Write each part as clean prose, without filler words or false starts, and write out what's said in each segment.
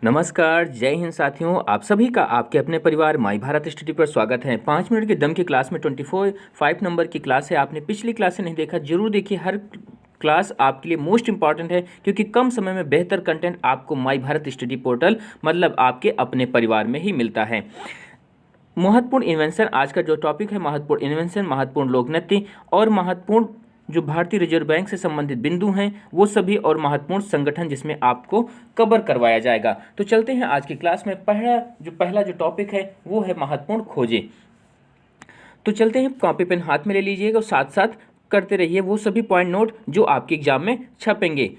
नमस्कार, जय हिंद साथियों। आप सभी का आपके अपने परिवार माई भारत स्टडी पर स्वागत है। 5 मिनट के दम की क्लास में 5 नंबर की क्लास है। आपने पिछली क्लास से नहीं देखा, जरूर देखिए। हर क्लास आपके लिए मोस्ट इंपॉर्टेंट है क्योंकि कम समय में बेहतर कंटेंट आपको माई भारत स्टडी पोर्टल मतलब आपके अपने परिवार में ही मिलता है। महत्वपूर्ण इन्वेंशन, आज का जो टॉपिक है महत्वपूर्ण इन्वेंशन, महत्वपूर्ण लोक नृत्य और महत्वपूर्ण जो भारतीय रिजर्व बैंक से संबंधित बिंदु हैं वो सभी और महत्वपूर्ण संगठन जिसमें आपको कवर करवाया जाएगा। तो चलते हैं आज की क्लास में। पहला जो टॉपिक है वो है महत्वपूर्ण खोजें। तो चलते हैं, कॉपी पेन हाथ में ले लीजिएगा और साथ साथ करते रहिए वो सभी पॉइंट नोट जो आपके एग्जाम में छपेंगे।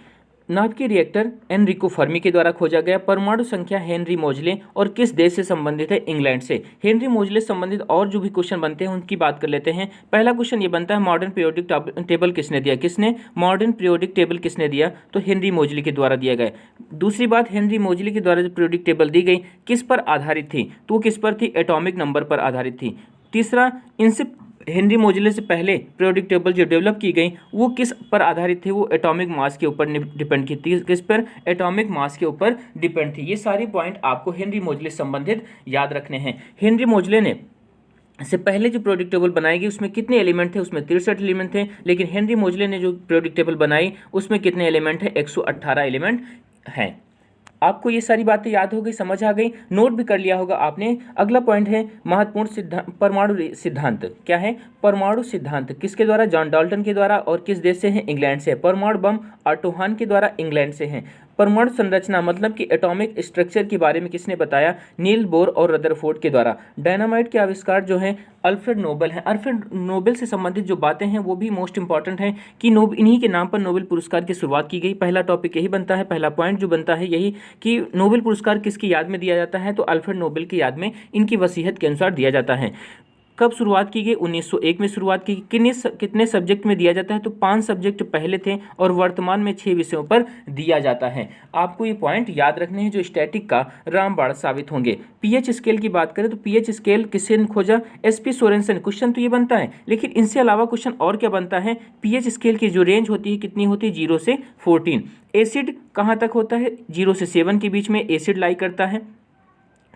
नाभिकीय रिएक्टर एनरिको फर्मी के द्वारा खोजा गया। परमाणु संख्या हेनरी मोजले और किस देश से संबंधित है? इंग्लैंड से। हेनरी मोजले से संबंधित और जो भी क्वेश्चन बनते हैं उनकी बात कर लेते हैं। पहला क्वेश्चन ये बनता है, मॉडर्न पीरियोडिक टेबल किसने दिया? किसने मॉडर्न पीरियोडिक टेबल किसने दिया? तो हेनरी मोजले के द्वारा दिया गया। दूसरी बात, हेनरी मोजले के द्वारा जो पीरियोडिक टेबल दी गई किस पर आधारित थी? तो किस पर थी? एटॉमिक नंबर पर आधारित थी। तीसरा, इनसे हेनरी मोजले से पहले पीरियोडिक टेबल जो डेवलप की गई वो किस पर आधारित थी? वो एटॉमिक मास के ऊपर डिपेंड की थी। किस पर? एटॉमिक मास के ऊपर डिपेंड थी। ये सारे पॉइंट आपको हेनरी मोजले से संबंधित याद रखने हैं। हेनरी मोजले ने से पहले जो पीरियोडिक टेबल बनाई गई उसमें कितने एलिमेंट थे? उसमें 63 एलिमेंट थे। लेकिन हेनरी मोजले ने जो पीरियोडिक टेबल बनाई उसमें कितने एलिमेंट है? 118 एलिमेंट हैं। आपको ये सारी बातें याद हो गई, समझ आ गई, नोट भी कर लिया होगा आपने। अगला पॉइंट है महत्वपूर्ण सिद्धांत, परमाणु सिद्धांत। क्या है? परमाणु सिद्धांत किसके द्वारा? जॉन डाल्टन के द्वारा। और किस देश से है? इंग्लैंड से। परमाणु बम ऑटो हान के द्वारा, इंग्लैंड से है। परमाणु संरचना मतलब कि एटॉमिक स्ट्रक्चर के बारे में किसने बताया? नील बोर और रदरफोर्ड के द्वारा। डायनामाइट के आविष्कार जो है अल्फ्रेड नोबेल है। अल्फ्रेड नोबेल से संबंधित जो बातें हैं वो भी मोस्ट इंपॉर्टेंट है कि इन्हीं के नाम पर नोबेल पुरस्कार की शुरुआत की गई। पहला टॉपिक यही बनता है, पहला पॉइंट जो बनता है यही कि नोबेल पुरस्कार किसकी याद में दिया जाता है? तो अल्फ्रेड नोबेल की याद में, इनकी वसीयत के अनुसार दिया जाता है। कब शुरुआत की गई? 1901 में शुरुआत की। कितने सब्जेक्ट में दिया जाता है? तो 5 सब्जेक्ट पहले थे और वर्तमान में 6 विषयों पर दिया जाता है। आपको ये पॉइंट याद रखने हैं जो स्टैटिक का रामबाण साबित होंगे। पीएच स्केल की बात करें तो पीएच स्केल किसने खोजा? SP Sorensen. क्वेश्चन तो ये बनता है, लेकिन इनसे अलावा क्वेश्चन और क्या बनता है? पीएच स्केल की जो रेंज होती है कितनी होती है? 0 से 14। एसिड कहाँ तक होता है? 0 से 7 के बीच में एसिड लाई करता है,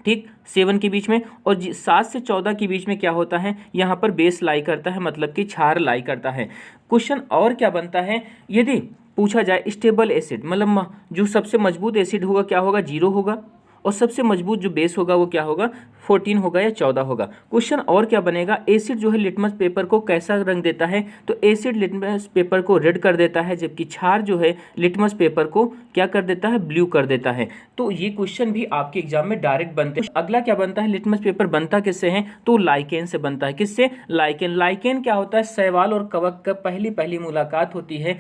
ठीक, 7 के बीच में। और 7 से 14 के बीच में क्या होता है? यहाँ पर बेस लाई करता है, मतलब कि क्षार लाई करता है। क्वेश्चन और क्या बनता है? यदि पूछा जाए स्टेबल एसिड मतलब जो सबसे मजबूत एसिड होगा क्या होगा? 0 होगा। और सबसे मजबूत जो बेस होगा वो क्या होगा? 14 होगा या 14 होगा। क्वेश्चन और क्या बनेगा? एसिड जो है लिटमस पेपर को कैसा रंग देता है? तो एसिड लिटमस पेपर को रेड कर देता है, जबकि क्षार जो है लिटमस पेपर को क्या कर देता है? ब्लू कर देता है। तो ये क्वेश्चन भी आपके एग्जाम में डायरेक्ट बनते हैं। अगला क्या बनता है? लिटमस पेपर बनता किससे है? तो लाइकेन से बनता है। किससे? लाइकेन। लाइकेन क्या होता है? शैवाल और कवक का पहली मुलाकात होती है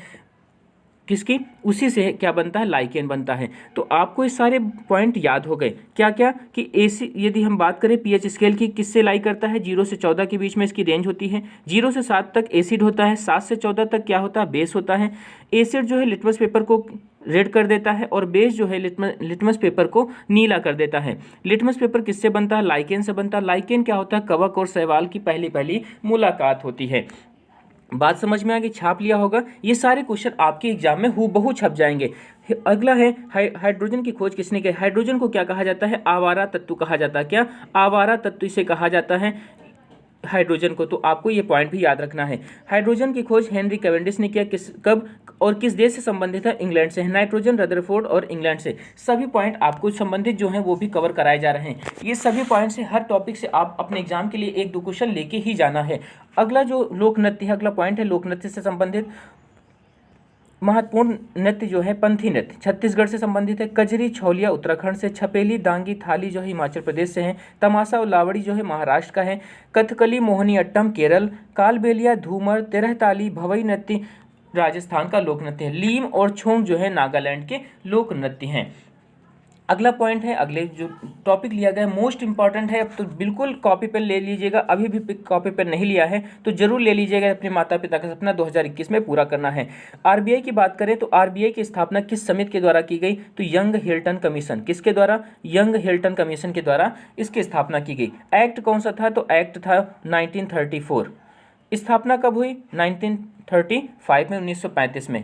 किसकी? उसी से क्या बनता है? लाइकेन बनता है। तो आपको ये सारे पॉइंट याद हो गए। क्या क्या? कि एसी, यदि हम बात करें पीएच स्केल की, किससे लाई करता है? 0 से 14 के बीच में इसकी रेंज होती है। 0 से 7 तक एसिड होता है, 7 से 14 तक क्या होता है? बेस होता है। एसिड जो है लिटमस पेपर को रेड कर देता है और बेस जो है लिटमस पेपर को नीला कर देता है। लिटमस पेपर किससे बनता है? लाइकेन से बनता है। लाइकेन क्या होता है? कवक और शैवाल की पहली मुलाकात होती है। बात समझ में आ गई? छाप लिया होगा। ये सारे क्वेश्चन आपके एग्जाम में हूबहू छप जाएंगे। अगला है हाइड्रोजन की खोज किसने की? हाइड्रोजन को क्या कहा जाता है? आवारा तत्व कहा जाता है। क्या? आवारा तत्व इसे कहा जाता है हाइड्रोजन को। तो आपको ये पॉइंट भी याद रखना है। हाइड्रोजन की खोज हेनरी कैवेंडिश ने किया। कब और किस देश से संबंधित है? इंग्लैंड से। नाइट्रोजन रदरफोर्ड और इंग्लैंड से। सभी पॉइंट आपको संबंधित जो हैं वो भी कवर कराए जा रहे हैं। ये सभी पॉइंट से हर टॉपिक से आप अपने एग्जाम के लिए 1-2 क्वेश्चन लेके ही जाना है। अगला जो लोक नृत्य है, अगला पॉइंट है लोक नृत्य से संबंधित। महत्वपूर्ण नृत्य जो है पंथी नृत्य छत्तीसगढ़ से संबंधित है। कजरी छौलिया उत्तराखंड से। छपेली डांगी थाली जो है हिमाचल प्रदेश से है। तमाशा और लावड़ी जो है महाराष्ट्र का है। कथकली मोहिनी अट्टम केरल। कालबेलिया धूमर तेरहताली भवई नृत्य राजस्थान का लोक नृत्य है। लीम और छोंग जो है नागालैंड के लोक नृत्य हैं। अगला पॉइंट है, अगले जो टॉपिक लिया गया है मोस्ट इंपॉर्टेंट है, तो बिल्कुल कॉपी पेन ले लीजिएगा। अभी भी कॉपी पेन नहीं लिया है तो जरूर ले लीजिएगा। अपने माता पिता का सपना 2021 में पूरा करना है। आरबीआई की बात करें तो आरबीआई की स्थापना किस समिति के द्वारा की गई? तो यंग हिल्टन कमीशन। किसके द्वारा? यंग हिल्टन कमीशन के द्वारा इसकी स्थापना की गई। एक्ट कौन सा था? तो एक्ट था 1934। स्थापना कब हुई? 1935 में, 1935 में।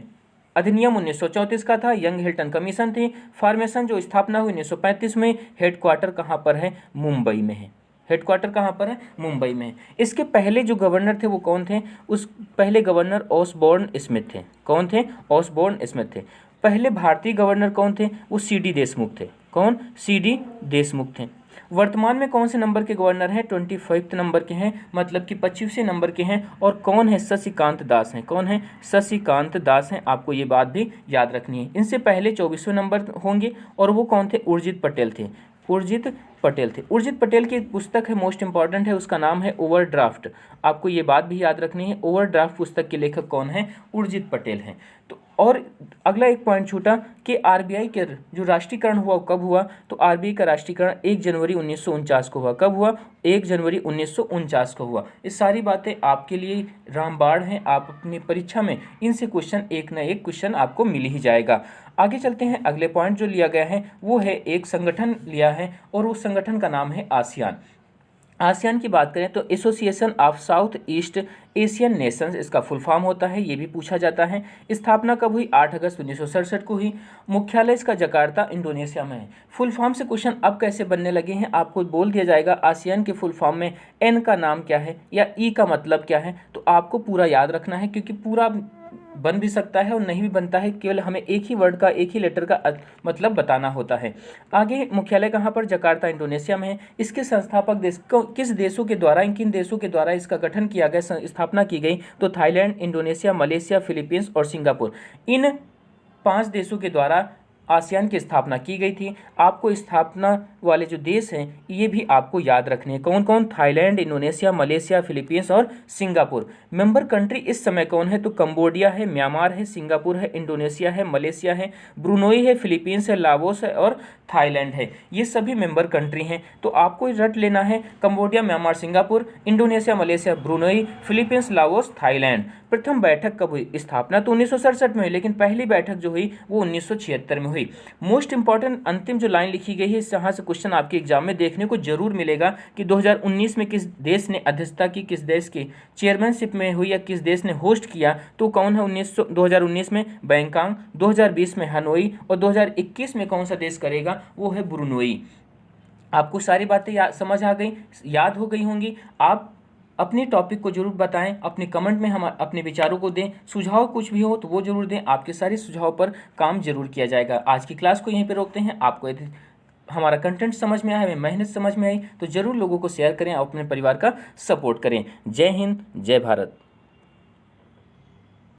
अधिनियम 1934 का था, यंग हिल्टन कमीशन थी। फॉर्मेशन जो स्थापना हुई 1935 में। हेडक्वार्टर कहाँ पर है? मुंबई में है। हेडक्वार्टर कहाँ पर है? मुंबई में। इसके पहले जो गवर्नर थे वो कौन थे? उस पहले गवर्नर ऑसबोर्न स्मिथ थे। कौन थे? ऑसबोर्न स्मिथ थे। पहले भारतीय गवर्नर कौन थे? वो CD देशमुख थे। कौन? CD देशमुख थे। वर्तमान में कौन से नंबर के गवर्नर हैं? 25 नंबर के हैं, मतलब कि 25वें नंबर के हैं। और कौन है? शशिकांत दास हैं। कौन है? शशिकांत दास हैं। आपको ये बात भी याद रखनी है। इनसे पहले 24वें नंबर होंगे और वो कौन थे? उर्जित पटेल थे। उर्जित पटेल थे। उर्जित पटेल की एक पुस्तक है, मोस्ट इंपॉर्टेंट है, उसका नाम है ओवरड्राफ्ट। आपको ये बात भी याद रखनी है, ओवरड्राफ्ट पुस्तक के लेखक कौन है? उर्जित पटेल हैं। तो और अगला एक पॉइंट छूटा कि आरबीआई के जो राष्ट्रीयकरण हुआ कब हुआ? तो आरबीआई का राष्ट्रीयकरण 1 जनवरी 1949 को हुआ। कब हुआ? 1 जनवरी 1949 को हुआ। ये सारी बातें आपके लिए रामबाण हैं। आप अपनी परीक्षा में इनसे क्वेश्चन, एक ना एक क्वेश्चन आपको मिल ही जाएगा। आगे चलते हैं। अगले पॉइंट जो लिया गया है वो है, एक संगठन लिया है और उस संगठन का नाम है आसियान। आसियान की बात करें तो association of south east Asian Nations इसका फुल फॉर्म होता है, ये भी पूछा जाता है। स्थापना कब हुई? 8 अगस्त 1967 को हुई। मुख्यालय इसका जकार्ता इंडोनेशिया में है। फुल फॉर्म से क्वेश्चन अब कैसे बनने लगे हैं, आपको बोल दिया जाएगा आसियान के फुल फॉर्म में एन का नाम क्या है या ई का मतलब क्या है, तो आपको पूरा याद रखना है, क्योंकि पूरा बन भी सकता है और नहीं भी बनता है, केवल हमें एक ही वर्ड का, एक ही लेटर का मतलब बताना होता है। आगे, मुख्यालय कहाँ पर? जकार्ता इंडोनेशिया में है। इसके संस्थापक देश किस देशों के द्वारा, किन देशों के द्वारा इसका गठन किया गया, स्थापना की गई? तो थाईलैंड, इंडोनेशिया, मलेशिया, फिलीपींस और सिंगापुर, इन 5 देशों के द्वारा आसियान की स्थापना की गई थी। आपको स्थापना वाले जो देश हैं ये भी आपको याद रखने हैं। कौन कौन? थाईलैंड, इंडोनेशिया, मलेशिया, फिलीपींस और सिंगापुर। मेंबर कंट्री इस समय कौन है? तो कंबोडिया है, म्यांमार है, सिंगापुर है, इंडोनेशिया है, मलेशिया है, ब्रुनोई है, फिलीपींस है, लाओस है और थाईलैंड है। ये सभी मेंबर कंट्री हैं। तो आपको रट लेना है, Cambodia, Myanmar, Singapore, Indonesia, Malaysia, Brunei, Philippines, Laos, Thailand. प्रथम बैठक कब हुई? स्थापना तो 1967 में हुई, लेकिन पहली बैठक जो हुई वो 1976 में हुई। मोस्ट इंपॉर्टेंट अंतिम जो लाइन लिखी गई है, यहाँ से क्वेश्चन आपके एग्जाम में देखने को जरूर मिलेगा कि 2019 में किस देश ने अध्यक्षता की, किस देश की चेयरमैनशिप में हुई या किस देश ने होस्ट किया, तो कौन है? 2019 में बैंकॉक, 2020 में हनोई और 2021 में कौन सा देश करेगा? वो है ब्रुनोई। आपको सारी बातें समझ आ गई, याद हो गई होंगी। आप अपने टॉपिक को जरूर बताएं, अपने कमेंट में हम अपने विचारों को दें, सुझाव कुछ भी हो तो वो जरूर दें। आपके सारे सुझाव पर काम जरूर किया जाएगा। आज की क्लास को यहीं पे रोकते हैं। आपको यदि हमारा कंटेंट समझ में आया, हमें मेहनत समझ में आई, तो जरूर लोगों को शेयर करें और अपने परिवार का सपोर्ट करें। जय हिंद, जय भारत।